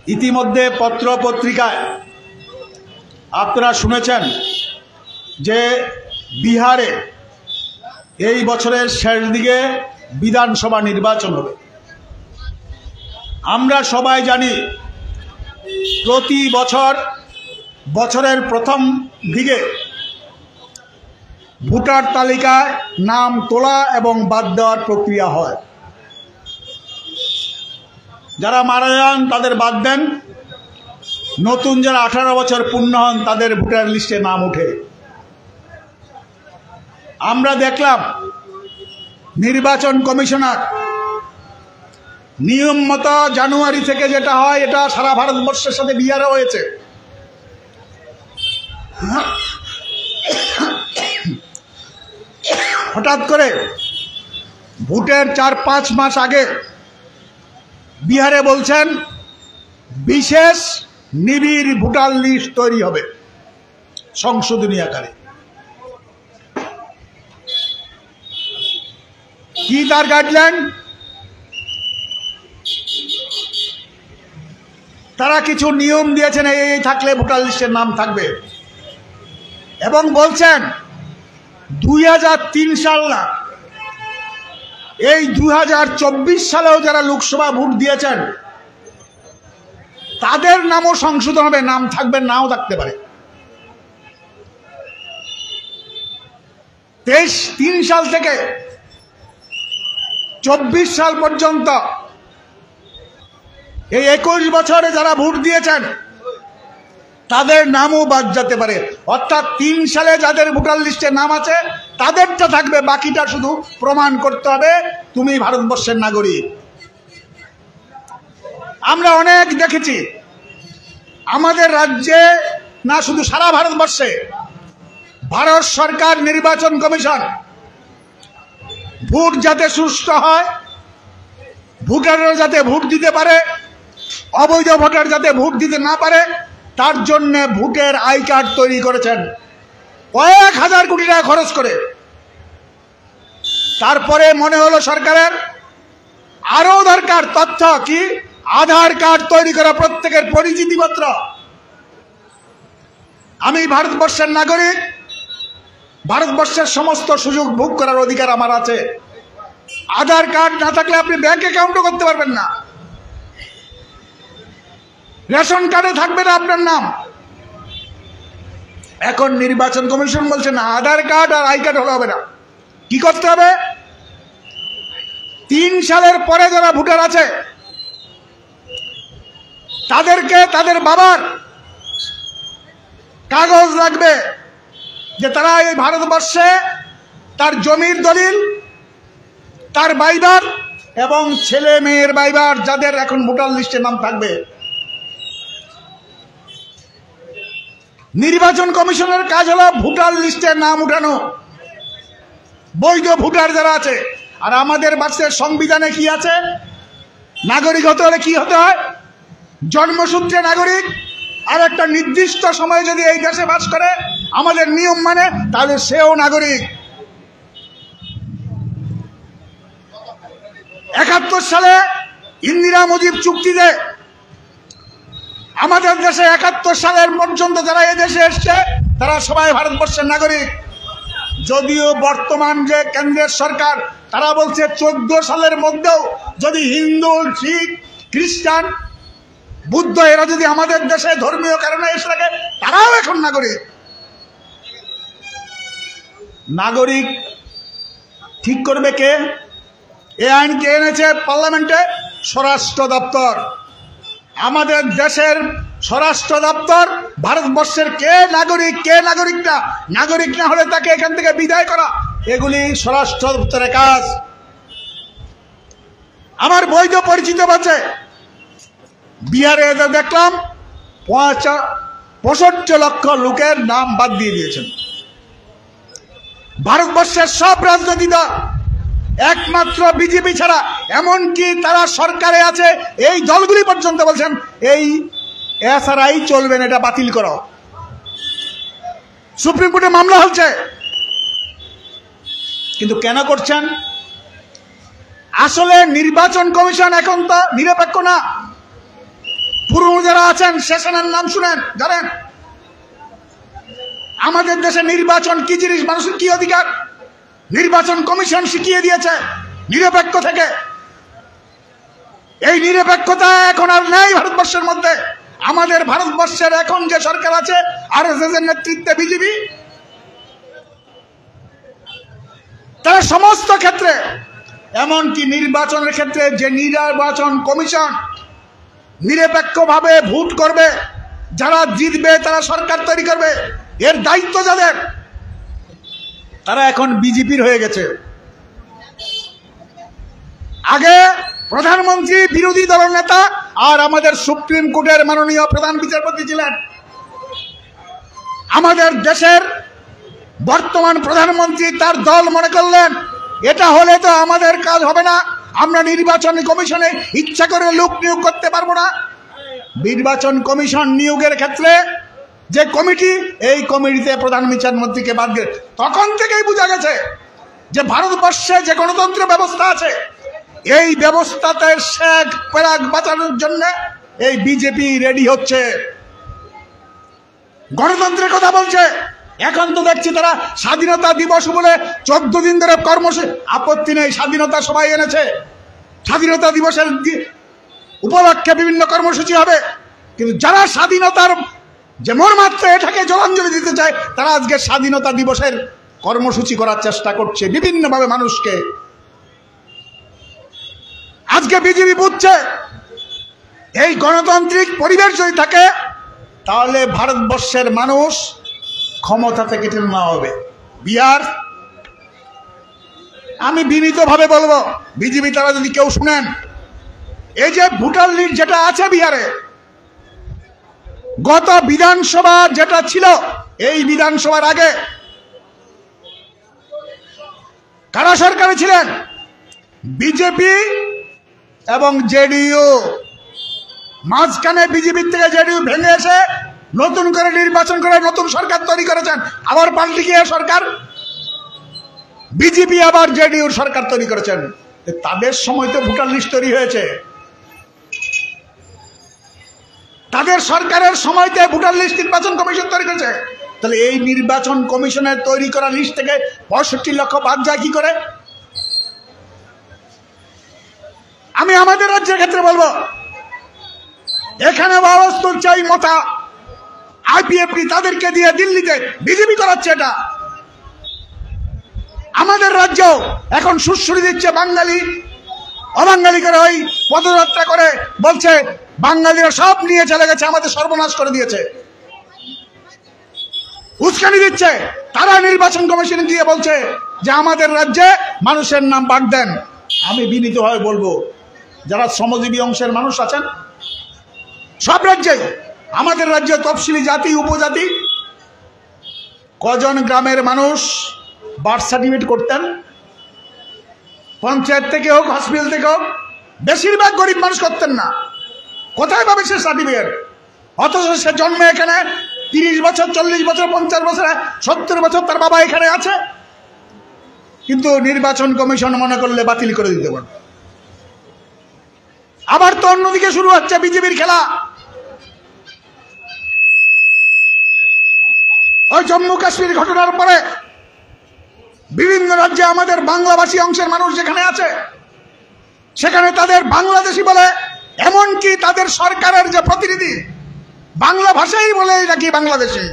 ইতিমধ্যে পত্র পত্রিকায় আপনারা শুনেছেন যে বিহারে এই বছরের শেষ দিকে বিধানসভা নির্বাচন হবে। আমরা সবাই জানি প্রতি বছরের প্রথম দিকে ভোটার তালিকায় নাম তোলা এবং বাদ দেওয়ার প্রক্রিয়া হয়। যারা মারা যান তাদের বাদ দেন, নতুন যারা 18 বছর পূর্ণ হন তাদের ভোটার লিস্টে নাম ওঠে। আমরা দেখলাম নির্বাচন কমিশনার নিয়ম মতো জানুয়ারি থেকে যেটা হয় এটা সারা ভারতবর্ষের সাথে বিহারে হয়েছে। হঠাৎ করে ভোটের 4-5 মাস আগে বিহারে বলছেন বিশেষ নিবিড় ভোটার লিস্ট তৈরি হবে সংশোধনী আকারে। কি তার গাইডলাইন? তারা কিছু নিয়ম দিয়েছেন, এই থাকলে ভোটার লিস্টের নাম থাকবে, এবং বলছেন 2003 সাল না, এই 2024 সালেও যারা লোকসভা ভোট দিয়েছেন তাদের নামও সংশোধন হবে, নাম থাকবে নাও থাকতে পারে। 3 সাল থেকে 24 সাল পর্যন্ত এই 21 বছরে যারা ভোট দিয়েছেন তাদের নামও বাদ যেতে পারে। অর্থাৎ 3 সালে যাদের ভোটার লিস্টে নাম আছে তাদেরটা থাকবে, বাকিটা শুধু প্রমাণ করতে হবে তুমি ভারতবর্ষের নাগরিক। আমরা অনেক দেখেছি আমাদের রাজ্যে না, শুধু সারা ভারতবর্ষে ভারত সরকার নির্বাচন কমিশন ভোট যাতে সুষ্ঠু হয়, ভোটাররা যাতে ভোট দিতে পারে, অবৈধ ভোটার যাতে ভোট দিতে না পারে, তার জন্য ভোটের আই কার্ড তৈরি করেছেন কয়েক হাজার কোটি টাকা খরচ করে। তারপরে মনে হলো সরকারের আরো দরকার তথ্য, কি আধার কার্ড তৈরি করা, প্রত্যেকের পরিচিতিপত্র। আমি ভারতবর্ষের নাগরিক, ভারতবর্ষের সমস্ত সুযোগ ভোগ করার অধিকার আমার আছে। আধার কার্ড না থাকলে আপনি ব্যাংক অ্যাকাউন্টও করতে পারবেন না, রেশন কার্ডে থাকবে না আপনার নাম। এখন নির্বাচন কমিশন বলছে না, আধার কার্ড আর আই কার্ড হলে হবে না। কি করতে হবে? 3 সালের পরে যারা ভোটার আছে তাদেরকে তাদের বাবার কাগজ লাগবে যে তারা এই ভারতবর্ষে তার জমির দলিল, তার বাইবার এবং ছেলে মেয়ের বাইবার, যাদের এখন ভোটার লিস্টে নাম থাকবে। নির্বাচন কমিশনের কাজ হলো ভোটার লিস্টে নাম উঠানো, বৈধ ভোটার যারা আছে। আর আমাদের বাচ্চার সংবিধানে কি আছে? নাগরিক হতে হলে কি হতে হয়? জন্মসূত্রে নাগরিক, আর একটা নির্দিষ্ট সময়ে যদি এই দেশে বাস করে আমাদের নিয়ম মানে, তাহলে সেও নাগরিক। 71 সালে ইন্দিরা মুজিব চুক্তিতে আমাদের দেশে 71 সালের পর্যন্ত যারা এই দেশে এসছে তারা সবাই ভারতবর্ষের নাগরিক। যদিও বর্তমান যে কেন্দ্রের সরকার তারা বলছে 14 সালের মধ্যেও যদি হিন্দু, শিখ, খ্রিস্টান, বুদ্ধ এরা যদি আমাদের দেশে ধর্মীয় কারণে এসে থাকে তারাও এখন নাগরিক। নাগরিক ঠিক করবে কে? এই আইন কে এনেছে পার্লামেন্টে? স্বরাষ্ট্র দপ্তর। আমাদের দেশের স্বরাষ্ট্র দপ্তর ভারতবর্ষের কে নাগরিক, কে নাগরিক না, নাগরিক না হলে তাকে এখান থেকে বিদায় করা, এগুলি স্বরাষ্ট্র দপ্তরের কাজ। আমার বৈধ পরিচিত আছে বিহারে, দেখলাম 65 লক্ষ লোকের নাম বাদ দিয়ে দিয়েছেন। ভারতবর্ষের সব রাজনৈতিক দল একমাত্র বিজেপি ছাড়া, এমনকি তারা সরকারে আছে এই দলগুলি পর্যন্ত বলছেন এই এসআরআই চলবে না, এটা বাতিল করো। সুপ্রিম কোর্টে মামলা হচ্ছে, কিন্তু কেন করছেন? আসলে নির্বাচন কমিশন এখন তো নিরপেক্ষ না, পুরনো যারা আছেন সেশনের নাম শুনেন, জানেন আমাদের দেশে নির্বাচন কি জিনিস, মানুষের কি অধিকার, নির্বাচন কমিশন শিখিয়ে দিয়েছে নিরপেক্ষ থেকে। এই নিরপেক্ষতা এখন আর নেই ভারতবর্ষের মধ্যে। আমাদের ভারতবর্ষের এখন যে সরকার আছে আরএসএস এর নেতৃত্বে বিজেপি, তারা সমস্ত ক্ষেত্রে, এমনকি নির্বাচনের ক্ষেত্রে যে নির্বাচন কমিশন নিরপেক্ষভাবে ভোট করবে, যারা জিতবে তারা সরকার তৈরি করবে, এর দায়িত্ব যাদের, তারা এখন বিজেপির হয়ে গেছে। আগে প্রধানমন্ত্রী বিরোধী দলের নেতা আর আমাদের সুপ্রিম কোর্টের মাননীয় প্রধান বিচারপতি ছিলেন। আমাদের দেশের বর্তমান প্রধানমন্ত্রী তার দল মনে করলেন এটা হলে তো আমাদের কাজ হবে না, আমরা নির্বাচন কমিশনে ইচ্ছা করে লোক নিয়োগ করতে পারবো না। নির্বাচন কমিশন নিয়োগের ক্ষেত্রে যে কমিটি, এই কমিটিতে প্রধান বিচারপতিকে বাদ দিয়ে, তখন থেকেই বোঝা গেছে যে ভারতবর্ষে যে গণতন্ত্র ব্যবস্থা আছে এই ব্যবস্থাতে শেখ পেরাক বাঁচানোর জন্য এই বিজেপি রেডি হচ্ছে, গণতন্ত্রের কথা বলছে। এখন তো দেখছি তারা স্বাধীনতা দিবস বলে 14 দিন ধরে কর্মসূচি, আপত্তি নেই, স্বাধীনতা সবাই এনেছে, স্বাধীনতা দিবসের উপলক্ষে বিভিন্ন কর্মসূচি হবে, কিন্তু যারা স্বাধীনতার যে মর্মার্থে এটাকে জলাঞ্জলি দিতে চায় তারা আজকে স্বাধীনতা দিবসের কর্মসূচি করার চেষ্টা করছে বিভিন্নভাবে মানুষকে। আজকে বিজেপি বুঝছে এই গণতান্ত্রিক পরিবেশ যদি থাকে তাহলে ভারতবর্ষের মানুষ ক্ষমতা থেকে টেনে নেওয়া হবে। বিহার, আমি বিনীতভাবে বলবো বিজেপি তারা যদি কেউ শুনেন, এই যে ভোটার লিস্ট যেটা আছে বিহারে, গত বিধানসভা যেটা ছিল, এই বিধানসভার আগে কারা সরকারে ছিলেন? বিজেপি এবং জেডিইউ। মাঝখানে বিজেপির থেকে জেডিইউ ভেঙে এসে নতুন করে নির্বাচন করে নতুন সরকার তৈরি করেছেন, আবার পাল্টে গিয়ে সরকার বিজেপি আবার জেডিইউর সরকার তৈরি করেছেন। তাদের সময় তো ভোটার লিস্ট তৈরি হয়েছে, তাদের সরকারের সময়তে ভোটার লিস্ট নির্বাচন কমিশন তৈরি করেছে। তাহলে এই নির্বাচন কমিশনের তৈরি করা লিস্ট থেকে 65 লক্ষ বাদ যায় কি করে? আমি আমাদের রাজ্যের ক্ষেত্রে বলবো, এখানে বাবস্তুর চাই মতা আইপিএফটি তাদেরকে দিয়ে দিল্লিতে বিজেপি করাচ্ছে। এটা আমাদের রাজ্য এখন সুশ্রী দিচ্ছে, বাঙালি অবাঙালি করে ওই পদযাত্রা করে বলছে বাঙালিরা সব নিয়ে চলে গেছে, আমাদের সর্বনাশ করে দিয়েছে, উস্কানি দিচ্ছে। তারা নির্বাচন কমিশনে গিয়ে বলছে যে আমাদের রাজ্যে মানুষের নাম বাদ দেন। আমি বিনীতভাবে বলবো যারা শ্রমজীবী অংশের মানুষ আছেন সব রাজ্যে, আমাদের রাজ্যে তফসিলি জাতি উপজাতি কজন গ্রামের মানুষ বার্থ সার্টিফিকেট করতেন, পঞ্চায়েত থেকে হোক হসপিটাল থেকে হোক, বেশিরভাগ গরিব মানুষ করতেন না। কোথায় পাবে সে সার্টিফিকেট? অথচ সে জন্মে এখানে 30 বছর 40 বছর 50 বছর 70 বছর তার বাবা এখানে আছে, কিন্তু নির্বাচন কমিশন মনে করলে বাতিল করে দিতে পারে। আবার তো অন্যদিকে শুরু হচ্ছে বিজেপির খেলা। ওই জম্মু কাশ্মীর ঘটনার পরে বিভিন্ন রাজ্যে আমাদের বাংলাভাষী অংশের মানুষ যেখানে আছে সেখানে তাদের বাংলাদেশি বলে, এমনকি তাদের সরকারের যে প্রতিনিধি বাংলা ভাষাই বলে নাকি বাংলাদেশি,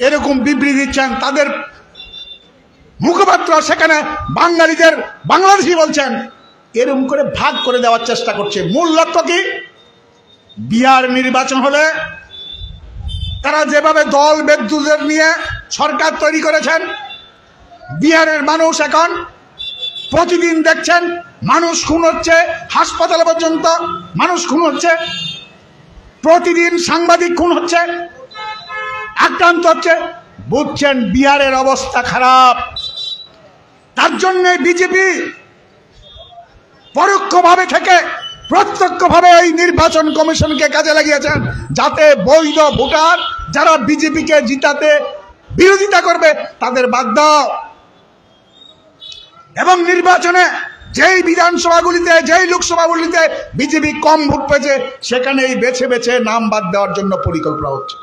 এরকম বিবৃতি দিচ্ছেন। তাদের মুখপাত্র সেখানে বাঙালিদের বাংলাদেশি বলছেন, এরকম করে ভাগ করে দেওয়ার চেষ্টা করছে। মূল লক্ষ্য কি? বিহার নির্বাচন হলে তারা যেভাবে দল বেদুদের নিয়ে সরকার তৈরি করেছেন, বিহারের মানুষ এখন প্রতিদিন দেখছেন মানুষ খুন হচ্ছে, হাসপাতালে পর্যন্ত মানুষ খুন হচ্ছে, প্রতিদিন সাংবাদিক খুন হচ্ছে, আক্রান্ত হচ্ছে। বুঝছেন বিহারের অবস্থা খারাপ। তার জন্য বিজেপি পরোক্ষভাবে থেকে প্রত্যক্ষভাবে এই নির্বাচন কমিশনকে কাজে লাগিয়েছেন, যাতে বৈধ ভোটার যারা বিজেপিকে জিতাতে বিরোধিতা করবে তাদের বাদ দাও, এবং নির্বাচনে যেই বিধানসভাগুলিতে, যেই লোকসভাগুলিতে বিজেপি কম ভোট পেয়েছে, সেখানেই বেছে বেছে নাম বাদ দেওয়ার জন্য পরিকল্পনা হচ্ছে।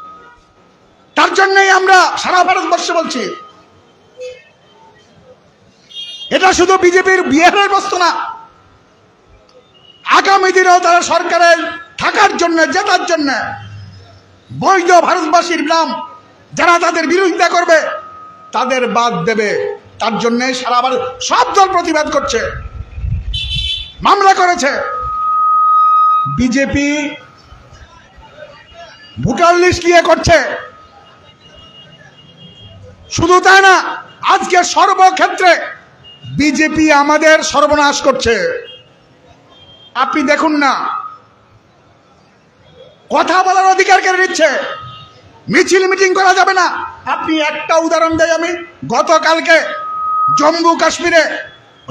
তার জন্যই আমরা সারা ভারতবর্ষে বলছি, এটা শুধু বিজেপির বিহারের বস্তু না, আগামী দিনেও তারা সরকারের থাকার জন্য, জেতার জন্য বৈধ ভারতবাসীর নাম যারা তাদের বিরোধিতা করবে তাদের বাদ দেবে। তার জন্য সারা ভারত সব দল প্রতিবাদ করছে, মামলা করেছে। বিজেপি ভোটার লিস্ট নিয়ে করছে, শুধু তাই না, আজকে সর্বক্ষেত্রে বিজেপি আমাদের সর্বনাশ করছে। আপনি দেখুন না, কথা বলার অধিকার কেড়ে নিচ্ছে, মিছিল মিটিং করা যাবে না। আপনি একটা উদাহরণ দেয় আমি, গতকালকে জম্মু কাশ্মীরে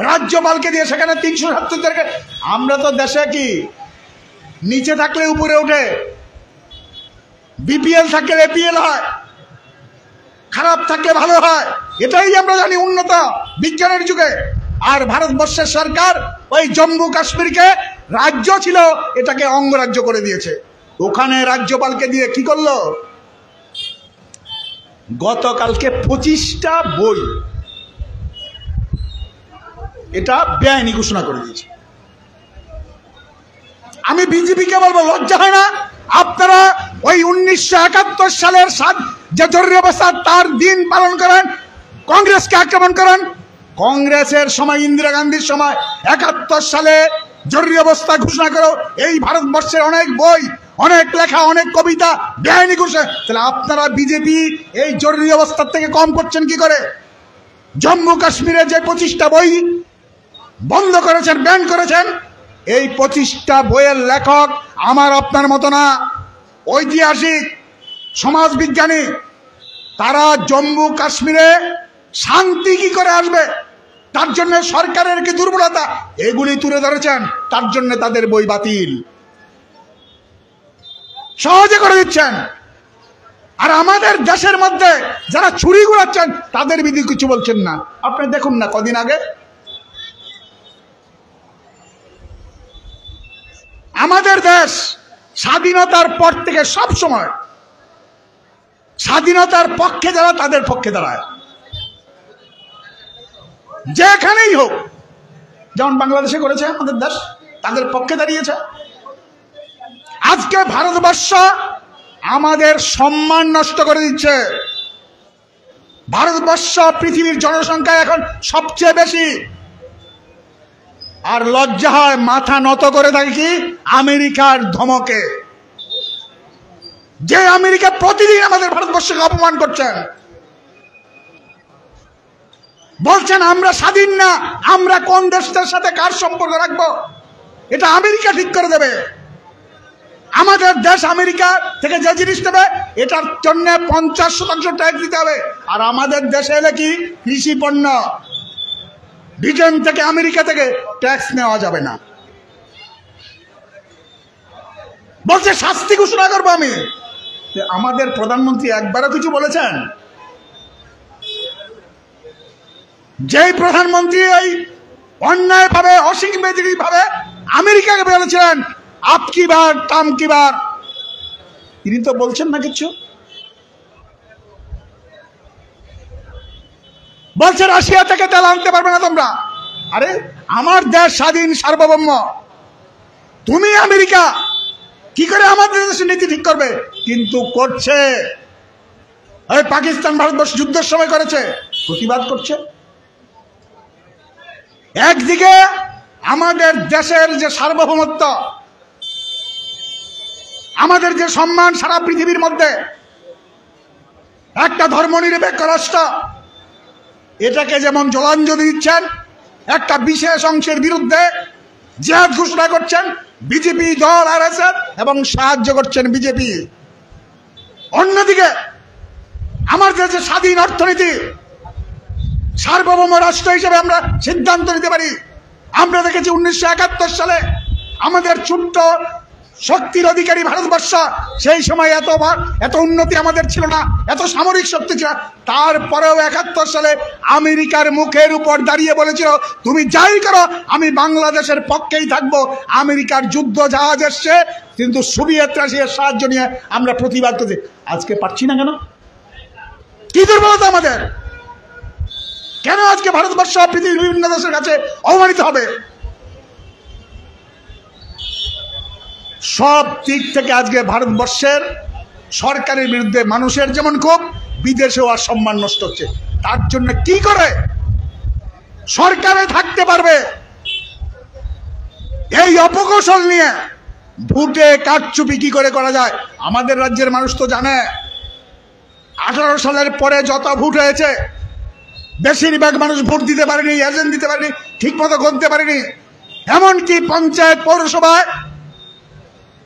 রাজ্যপালকে দিয়ে সেখানে 370 আমরা তো দেশে কি নিচে থাকলে উপরে উঠে, বিপিএল থাকলে এপিএল হয়, খারাপ থাকলে ভালো হয়, এটাই আমরা জানি উন্নত বিজ্ঞানের যুগে। আর ভারতবর্ষের সরকার ওই জম্মু কাশ্মীরকে রাজ্য ছিল এটাকে অঙ্গরাজ্য করে দিয়েছে। ওখানে রাজ্যপালকে দিয়ে কি করলো, গতকালকে 25টা বই এটা বেআইনি ঘোষণা করে দিয়েছে। আমি বিজেপিকে বলবো, লজ্জা হয় না? আপনারা ওই 1971 সালের যে জরুরি অবস্থা তার দিন পালন করেন, কংগ্রেসকে আক্রমণ করেন। কংগ্রেসের সময়, ইন্দিরা গান্ধীর সময় 71 সালে জরুরি অবস্থা ঘোষণা করো, এই ভারতবর্ষের অনেক বই, অনেক লেখা, অনেক কবিতা বেআইনি ঘোষণা। তাহলে আপনারা বিজেপি এই জরুরি অবস্থার থেকে কম করছেন কি করে? জম্মু কাশ্মীরে যে 25টা বই বন্ধ করেছেন, ব্যান করেছেন, এই 25টা বইয়ের লেখক আমার আপনার মতো না, ঐতিহাসিক, সমাজবিজ্ঞানী। তারা জম্মু কাশ্মীরে শান্তি কি করে আসবে, তার জন্য সরকারের কি দুর্বলতা, এগুলি তুলে ধরেছেন। তার জন্য তাদের বই বাতিল সহজে করে দিচ্ছেন। আর আমাদের দেশের মধ্যে যারা ছুরি ঘুরাচ্ছেন তাদের বিধি কিছু বলছেন না। আপনি দেখুন না, কদিন আগে আমাদের দেশ স্বাধীনতার পর থেকে সব সময় স্বাধীনতার পক্ষে যারা তাদের পক্ষে দাঁড়ায়, যেখানেই হোক। যেমন বাংলাদেশে করেছে আমাদের দেশ, তাদের পক্ষে দাঁড়িয়েছে। আজকে ভারতবর্ষ আমাদের সম্মান নষ্ট করে দিচ্ছে। ভারতবর্ষ পৃথিবীর জনসংখ্যা এখন সবচেয়ে বেশি, আর লজ্জা হয়, মাথা নত করে থাকে কি আমেরিকার ধমকে। যে আমেরিকা প্রতিদিন আমাদের ভারতবর্ষকে অপমান করছেন, বলছেন আমরা স্বাধীন না, আমরা কোন দেশের সাথে কার সম্পর্ক রাখবো এটা আমেরিকা ঠিক করে দেবে। আমাদের দেশ আমেরিকা থেকে যে জিনিস নেবে এটার জন্য 50% ট্যাক্স দিতে হবে। আর আমাদের দেশে এলে কি কৃষি পণ্য, ব্রিটেন থেকে, আমেরিকা থেকে ট্যাক্স নেওয়া যাবে না। বলছে শাস্তি ঘোষণা করবো আমি। আমাদের প্রধানমন্ত্রী একবারও কিছু বলেছেন? যেই প্রধানমন্ত্রী এই অন্যায় ভাবে, অসাংবিধানিক ভাবে আমেরিকাকে বলেছিলেন আপ কি বার টাম কি বার, তিনি তো বলছেন না কিছু। বলছে রাশিয়া থেকে তেল আনতে পারবে না তোমরা। আরে আমার দেশ স্বাধীন, সার্বভৌম, তুমি আমেরিকা কি করে আমাদের দেশের নীতি ঠিক করবে? কিন্তু করছে। এই পাকিস্তান ভারতবর্ষ যুদ্ধের সময় করেছে, প্রতিবাদ করছে। একদিকে আমাদের দেশের যে সার্বভৌমত্ব, আমাদের যে সম্মান সারা পৃথিবীর মধ্যে, একটা ধর্মনিরপেক্ষ রাষ্ট্র, এটাকে যেমন জলাঞ্জলি দিচ্ছেন, একটা বিশেষ অংশের বিরুদ্ধে জিহাদ ঘোষণা করছেন বিজেপি দল, আরএসএস, এবং সাহায্য করছেন বিজেপি। অন্যদিকে আমার দেশে স্বাধীন অর্থনীতি, সার্বভৌম রাষ্ট্র হিসেবে আমরা সিদ্ধান্ত নিতে পারি। আমরা দেখেছি 1971 সালে আমাদের ছোট্ট শক্তির অধিকারী ভারতবর্ষ, সেই সময় এত উন্নতি আমাদের ছিল না, এত সামরিক শক্তি ছিল। তারপরেও ৭১ সালে আমেরিকার মুখের উপর দাঁড়িয়ে বলেছিল, তুমি যাই করো আমি বাংলাদেশের পক্ষেই থাকবো। আমেরিকার যুদ্ধ জাহাজ এসছে, কিন্তু সোভিয়েত রাশিয়ার সাহায্য নিয়ে আমরা প্রতিবাদ করছি। আজকে পারছি না কেন? কি দুর্বলতা আমাদের? কেন আজকে ভারতবর্ষ পৃথিবীর বিভিন্ন দেশের কাছে অবমানিত হবে? সব দিক থেকে আজকে ভারতবর্ষের সরকারের বিরুদ্ধে মানুষের যেমন ক্ষোভ, বিদেশেও আর সম্মান নষ্ট হচ্ছে। তার জন্য কি করে সরকারে থাকতে পারবে? এই অপকৌশল নিয়ে ভোটে কারচুপি কি করে করা যায়। আমাদের রাজ্যের মানুষ তো জানে, 18 সালের পরে যত ভোট হয়েছে বেশিরভাগ মানুষ ভোট দিতে পারেনি, এজেন্ট দিতে পারেনি, ঠিক মতো গণতে পারেনি, এমনকি পঞ্চায়েত পৌরসভায়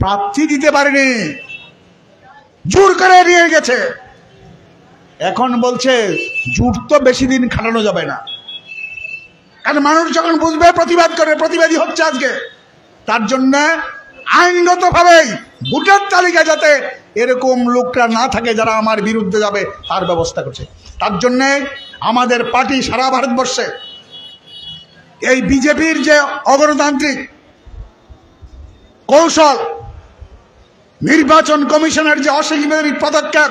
প্রার্থী দিতে পারেনি, জোর করে নিয়ে গেছে। এখন বলছে জোর তো বেশি দিন খাটানো যাবে না, কারণ মানুষ যখন বুঝবে প্রতিবাদ করবে, প্রতিবাদী হচ্ছে আজকে। তার জন্য আইনগতভাবেই ভোটার তালিকা যাতে এরকম লোকরা না থাকে যারা আমার বিরুদ্ধে যাবে, তার ব্যবস্থা করছে। তার জন্য আমাদের পার্টি সারা ভারতবর্ষে এই বিজেপির যে অগণতান্ত্রিক কৌশল, নির্বাচন কমিশনের যে অসাংবিধানিক পদক্ষেপ,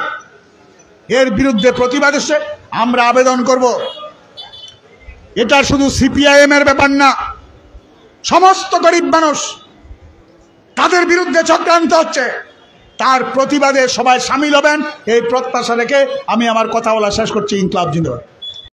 এর বিরুদ্ধে প্রতিবাদ এসে আমরা আবেদন করব। এটা শুধু সিপিআইএম এর ব্যাপার না, সমস্ত গরিব মানুষ তাদের বিরুদ্ধে চক্রান্ত হচ্ছে, তার প্রতিবাদে সবাই সামিল হবেন, এই প্রত্যাশা রেখে আমি আমার কথা বলা শেষ করছি। ইনকলাব জিন্দাবাদ।